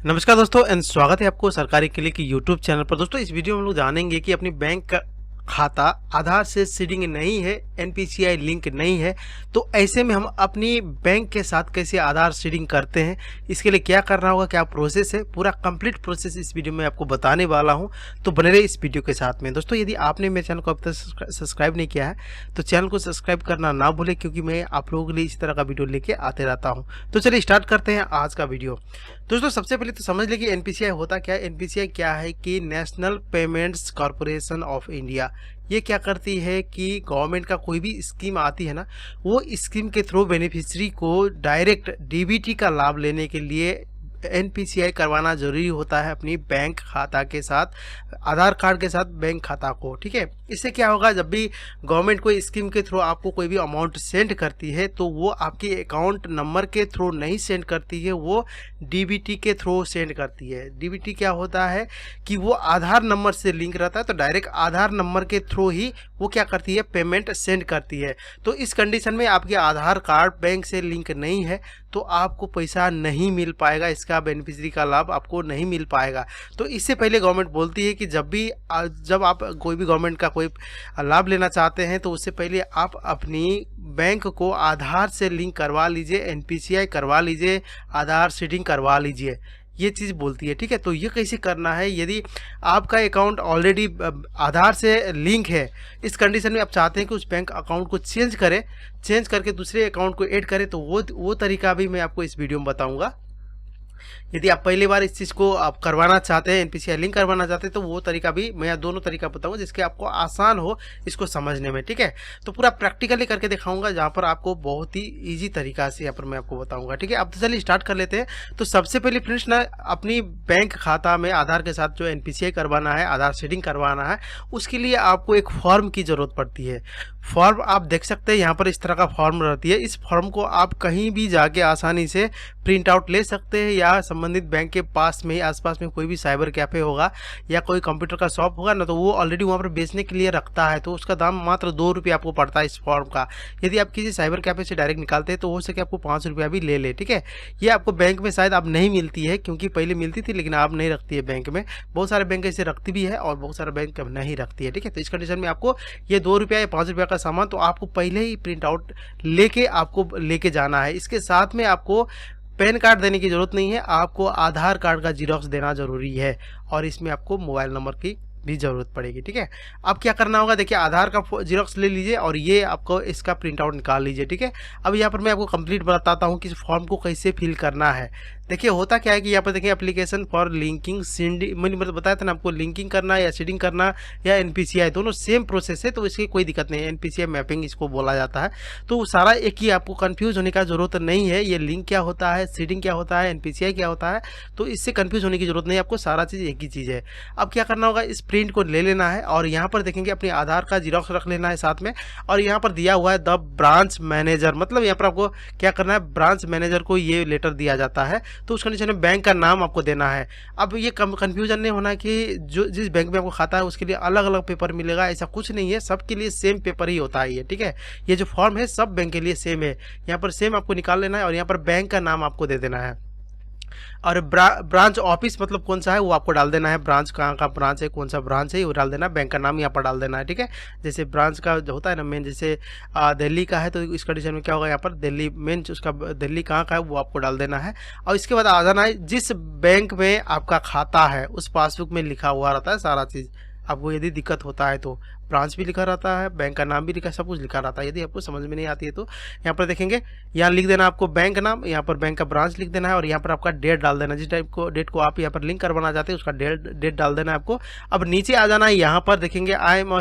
नमस्कार दोस्तों एंड स्वागत है आपको सरकारी क्लिक यूट्यूब चैनल पर। दोस्तों इस वीडियो में हम लोग जानेंगे कि अपनी बैंक का खाता आधार से सीडिंग नहीं है, एनपीसीआई लिंक नहीं है, तो ऐसे में हम अपनी बैंक के साथ कैसे आधार सीडिंग करते हैं, इसके लिए क्या करना होगा, क्या प्रोसेस है, पूरा कंप्लीट प्रोसेस इस वीडियो में आपको बताने वाला हूं। तो बने रहिए इस वीडियो के साथ में। दोस्तों यदि आपने मेरे चैनल को अब तक सब्सक्राइब नहीं किया है तो चैनल को सब्सक्राइब करना ना भूलें, क्योंकि मैं आप लोगों के लिए इस तरह का वीडियो लेके आते रहता हूँ। तो चलिए स्टार्ट करते हैं आज का वीडियो। दोस्तों सबसे पहले तो समझ लें कि एनपीसीआई होता क्या है। एनपीसीआई क्या है कि national payments corporation of India. ये क्या करती है कि गवर्नमेंट का कोई भी स्कीम आती है ना, वो स्कीम के थ्रू बेनिफिशियरी को डायरेक्ट डीबीटी का लाभ लेने के लिए एनपीसीआई करवाना जरूरी होता है अपनी बैंक खाता के साथ, आधार कार्ड के साथ बैंक खाता को। ठीक है, इससे क्या होगा, जब भी गवर्नमेंट कोई स्कीम के थ्रू आपको कोई भी अमाउंट सेंड करती है तो वो आपके अकाउंट नंबर के थ्रू नहीं सेंड करती है, वो डीबीटी के थ्रू सेंड करती है। डीबीटी क्या होता है कि वो आधार नंबर से लिंक रहता है, तो डायरेक्ट आधार नंबर के थ्रू ही वो क्या करती है, पेमेंट सेंड करती है। तो इस कंडीशन में आपके आधार कार्ड बैंक से लिंक नहीं है तो आपको पैसा नहीं मिल पाएगा, इसका बेनिफिशियरी का लाभ आपको नहीं मिल पाएगा। तो इससे पहले गवर्नमेंट बोलती है कि जब आप कोई भी गवर्नमेंट का कोई लाभ लेना चाहते हैं तो उससे पहले आप अपनी बैंक को आधार से लिंक करवा लीजिए, एनपीसीआई करवा लीजिए, आधार सीडिंग करवा लीजिए, ये चीज़ बोलती है। ठीक है, तो ये कैसे करना है, यदि आपका अकाउंट ऑलरेडी आधार से लिंक है, इस कंडीशन में आप चाहते हैं कि उस बैंक अकाउंट को चेंज करके दूसरे अकाउंट को ऐड करें, तो वो तरीका भी मैं आपको इस वीडियो में बताऊंगा। यदि आप पहली बार इस चीज़ को आप करवाना चाहते हैं, एनपीसीआई लिंक करवाना चाहते हैं, तो वो तरीका भी मैं दोनों तरीका बताऊंगा जिसके आपको आसान हो इसको समझने में। ठीक है, तो पूरा प्रैक्टिकली करके दिखाऊंगा जहां पर आपको बहुत ही इजी तरीका से यहाँ पर मैं आपको बताऊंगा। ठीक है, अब तो चलिए स्टार्ट कर लेते हैं। तो सबसे पहले फ्रेंड्स ना, अपनी बैंक खाता में आधार के साथ जो एनपीसीआई करवाना है, आधार सीडिंग करवाना है, उसके लिए आपको एक फॉर्म की जरूरत पड़ती है। फॉर्म आप देख सकते हैं यहाँ पर इस तरह का फॉर्म रहती है। इस फॉर्म को आप कहीं भी जाके आसानी से प्रिंट आउट ले सकते हैं, या संबंधित बैंक के पास में ही आसपास में कोई भी साइबर कैफे होगा या कोई कंप्यूटर का शॉप होगा ना, तो वो ऑलरेडी वहाँ पर बेचने के लिए रखता है, तो उसका दाम मात्र 2 रुपये आपको पड़ता है इस फॉर्म का। यदि आप किसी साइबर कैफे से डायरेक्ट निकालते हैं तो हो सके आपको 5 रुपया भी ले ले। ठीक है, ये आपको बैंक में शायद अब नहीं मिलती है, क्योंकि पहले मिलती थी लेकिन अब नहीं रखती है बैंक में। बहुत सारे बैंक ऐसे रखती भी है और बहुत सारे बैंक नहीं रखती है। ठीक है, तो इस कंडीशन में आपको ये 2 रुपया या 5 रुपया का सामान तो आपको पहले ही प्रिंट आउट लेके जाना है। इसके साथ में आपको पैन कार्ड देने की जरूरत नहीं है, आपको आधार कार्ड का जीरोक्स देना जरूरी है, और इसमें आपको मोबाइल नंबर की भी जरूरत पड़ेगी। ठीक है, अब क्या करना होगा, देखिए आधार का जीरोक्स ले लीजिए और ये आपको इसका प्रिंट आउट निकाल लीजिए। ठीक है, अब यहाँ पर मैं आपको कंप्लीट बताता हूँ कि इस फॉर्म को कैसे फिल करना है। देखिए होता क्या है कि यहाँ पर देखिए एप्लीकेशन फॉर लिंकिंग सीडिंग, मैंने बताया था ना आपको, लिंकिंग करना या सीडिंग करना या एनपीसीआई दोनों सेम प्रोसेस है, तो इसकी कोई दिक्कत नहीं है। एनपीसीआई मैपिंग इसको बोला जाता है, तो सारा एक ही, आपको कंफ्यूज होने का जरूरत नहीं है। ये लिंक क्या होता है, सीडिंग क्या होता है, एनपीसीआई क्या होता है, तो इससे कंफ्यूज होने की जरूरत नहीं है, आपको सारा चीज़ एक ही चीज़ है। अब क्या करना होगा, इस प्रिंट को ले लेना है और यहाँ पर देखेंगे अपने आधार का जीरोक्स रख लेना है साथ में, और यहाँ पर दिया हुआ है द ब्रांच मैनेजर, मतलब यहाँ पर आपको क्या करना है, ब्रांच मैनेजर को ये लेटर दिया जाता है, तो उस कंडीशन में बैंक का नाम आपको देना है। अब ये कंफ्यूजन नहीं होना कि जो जिस बैंक में आपको खाता है उसके लिए अलग अलग पेपर मिलेगा, ऐसा कुछ नहीं है, सबके लिए सेम पेपर ही होता है ये। ठीक है, ये जो फॉर्म है सब बैंक के लिए सेम है, यहाँ पर सेम आपको निकाल लेना है और यहाँ पर बैंक का नाम आपको दे देना है, और ब्रांच ऑफिस मतलब कौन सा है वो आपको डाल देना है, ब्रांच कहाँ का ब्रांच है, कौन सा ब्रांच है वो डाल देना है, बैंक का नाम यहाँ पर डाल देना है। ठीक है, जैसे ब्रांच का जो होता है ना मेन, जैसे दिल्ली का है तो इस कंडीशन में क्या होगा, यहाँ पर दिल्ली मेन उसका दिल्ली कहाँ का है वो आपको डाल देना है, और इसके बाद आ जाना है जिस बैंक में आपका खाता है उस पासबुक में लिखा हुआ रहता है सारा चीज़। आपको यदि दिक्कत होता है तो ब्रांच भी लिखा रहता है, बैंक का नाम भी लिखा, सब कुछ लिखा रहता है। यदि आपको समझ में नहीं आती है तो यहाँ पर देखेंगे, यहाँ लिख देना आपको बैंक नाम, यहाँ पर बैंक का ब्रांच लिख देना है, और यहाँ पर आपका डेट डाल देना, जिस डेट को आप यहाँ पर लिंक करवाना चाहते हैं उसका डेट डाल देना है आपको। अब नीचे आ जाना है, यहाँ पर देखेंगे I am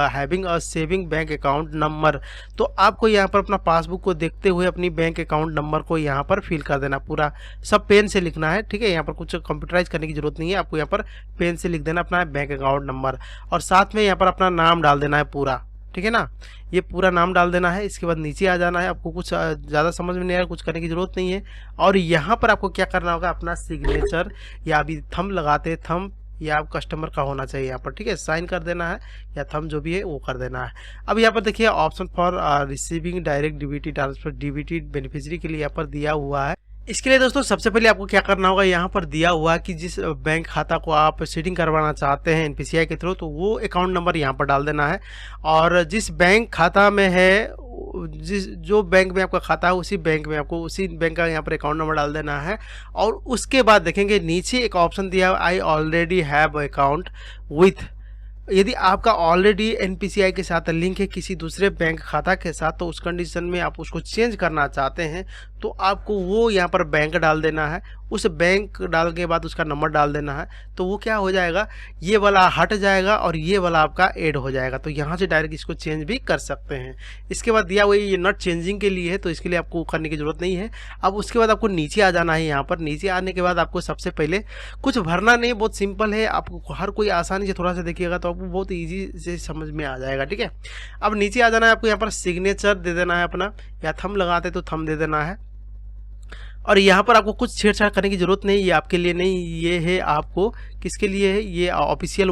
having a saving bank account number, तो आपको यहाँ पर अपना पासबुक को देखते हुए अपनी बैंक अकाउंट नंबर को यहाँ पर फिल कर देना, पूरा सब पेन से लिखना है। ठीक है, यहाँ पर कुछ कंप्यूटराइज करने की जरूरत नहीं है, आपको यहाँ पर पेन से लिख देना अपना बैंक अकाउंट नंबर, और साथ में यहाँ पर अपना नाम डाल देना है पूरा। ठीक है ना, ये पूरा नाम डाल देना है। इसके बाद नीचे आ जाना है, आपको कुछ ज़्यादा समझ में नहीं आया, कुछ करने की ज़रूरत नहीं है, और यहाँ पर आपको क्या करना होगा, अपना सिग्नेचर या अभी थंब लगाते थंब या आप कस्टमर का होना चाहिए यहाँ पर। ठीक है, साइन कर देना है या थंब जो भी है वो कर देना है। अब यहाँ पर देखिए option for receiving direct DBT transfer, DBT beneficiary के लिए यहाँ पर दिया हुआ है इसके लिए दोस्तों सबसे पहले आपको क्या करना होगा, यहाँ पर दिया हुआ कि जिस बैंक खाता को आप सीडिंग करवाना चाहते हैं एनपीसीआई के थ्रू, तो वो अकाउंट नंबर यहाँ पर डाल देना है। और जिस बैंक खाता में है, जो बैंक में आपका खाता है उसी बैंक में आपको उसी बैंक का यहाँ पर अकाउंट नंबर डाल देना है। और उसके बाद देखेंगे नीचे एक ऑप्शन दिया है, I already have account with. यदि आपका ऑलरेडी एनपीसीआई के साथ लिंक है किसी दूसरे बैंक खाता के साथ, तो उस कंडीशन में आप उसको चेंज करना चाहते हैं तो आपको वो यहाँ पर बैंक डाल देना है। उस बैंक डाल के बाद उसका नंबर डाल देना है, तो वो क्या हो जाएगा, ये वाला हट जाएगा और ये वाला आपका ऐड हो जाएगा। तो यहाँ से डायरेक्ट इसको चेंज भी कर सकते हैं। इसके बाद दिया हुआ ये नॉट चेंजिंग के लिए है, तो इसके लिए आपको करने की ज़रूरत नहीं है। अब उसके बाद आपको नीचे आ जाना है। यहाँ पर नीचे आने के बाद आपको सबसे पहले कुछ भरना नहीं, बहुत सिंपल है। आपको हर कोई आसानी से थोड़ा सा देखिएगा तो आपको बहुत ईजी से समझ में आ जाएगा। ठीक है, अब नीचे आ जाना है। आपको यहाँ पर सिग्नेचर दे देना है अपना, या थंब लगाते तो थंब दे देना है। और यहाँ पर आपको कुछ छेड़छाड़ करने की जरूरत नहीं, ये आपके लिए नहीं, ये है आपको किसके लिए है, ये ऑफिशियल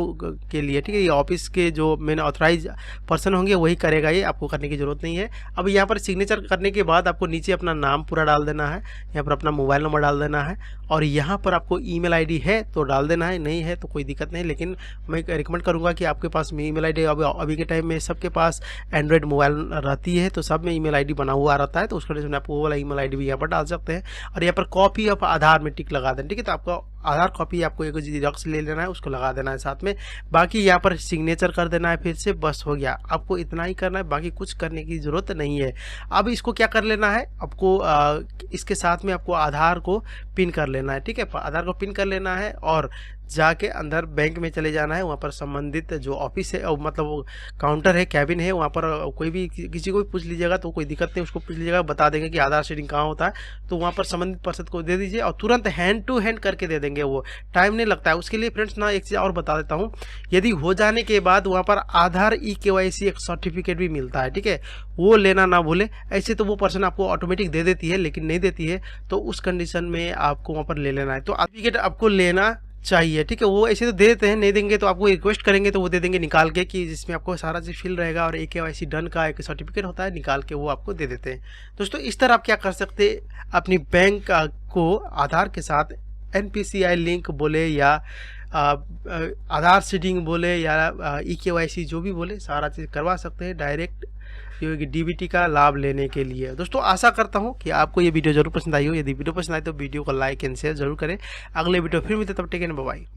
के लिए। ठीक है, ये ऑफिस के जो मेन ऑथराइज पर्सन होंगे वही करेगा, ये आपको करने की जरूरत नहीं है। अब यहाँ पर सिग्नेचर करने के बाद आपको नीचे अपना नाम पूरा डाल देना है, यहाँ पर अपना मोबाइल नंबर डाल देना है, और यहाँ पर आपको ईमेल आईडी है तो डाल देना है, नहीं है तो कोई दिक्कत नहीं। लेकिन मैं रिकमेंड करूँगा कि आपके पास में ईमेल आईडी, अभी के टाइम में सबके पास एंड्रॉयड मोबाइल रहती है, तो सब में ईमेल आईडी बना हुआ रहता है, तो उस कंडीशन में आप वो वाला ईमेल आईडी भी यहाँ पर डाल सकते हैं। और यहाँ पर कॉपी ऑफ आधार में टिक लगा दें। ठीक है, तो आपका आधार कॉपी आपको एक जेरॉक्स ले लेना है, उसको लगा देना है साथ में। बाकी यहाँ पर सिग्नेचर कर देना है फिर से, बस हो गया। आपको इतना ही करना है, बाकी कुछ करने की ज़रूरत नहीं है। अब इसको क्या कर लेना है, आपको इसके साथ में आपको आधार को पिन कर लेना है। ठीक है, आधार को पिन कर लेना है और जाके अंदर बैंक में चले जाना है। वहाँ पर संबंधित जो ऑफिस है, मतलब वो काउंटर है, कैबिन है, वहाँ पर कोई भी किसी को भी पूछ लीजिएगा तो कोई दिक्कत नहीं, उसको पूछ लीजिएगा, बता देंगे कि आधार शेडिंग कहाँ होता है। तो वहाँ पर संबंधित पर्सन को दे दीजिए और तुरंत हैंड टू हैंड करके दे देंगे, वो टाइम नहीं लगता है। उसके लिए फ्रेंड्स ना एक चीज़ और बता देता हूँ, यदि हो जाने के बाद वहाँ पर आधार eKYC एक सर्टिफिकेट भी मिलता है। ठीक है, वो लेना ना भूले। ऐसे तो वो पर्सन आपको ऑटोमेटिक दे देती है, लेकिन नहीं देती है, तो उस कंडीशन में आपको वहाँ पर ले लेना है। तो सर्टिफिकेट आपको लेना चाहिए। ठीक है, वो ऐसे तो दे देते हैं, नहीं देंगे तो आपको रिक्वेस्ट करेंगे तो वो दे देंगे निकाल के, कि जिसमें आपको सारा चीज़ फिल रहेगा और eKYC डन का एक सर्टिफिकेट होता है, निकाल के वो आपको दे देते हैं। दोस्तों इस तरह आप क्या कर सकते हैं, अपनी बैंक को आधार के साथ एनपीसीआई लिंक बोले या आधार सीडिंग बोले या eKYC जो भी बोले, सारा चीज़ करवा सकते हैं डायरेक्ट डीबीटी का लाभ लेने के लिए। दोस्तों आशा करता हूं कि आपको ये वीडियो जरूर पसंद आई हो। यदि वीडियो पसंद आए तो वीडियो को लाइक एंड शेयर जरूर करें। अगले वीडियो फिर मिलते, तब टेक केयर, बाय बाय।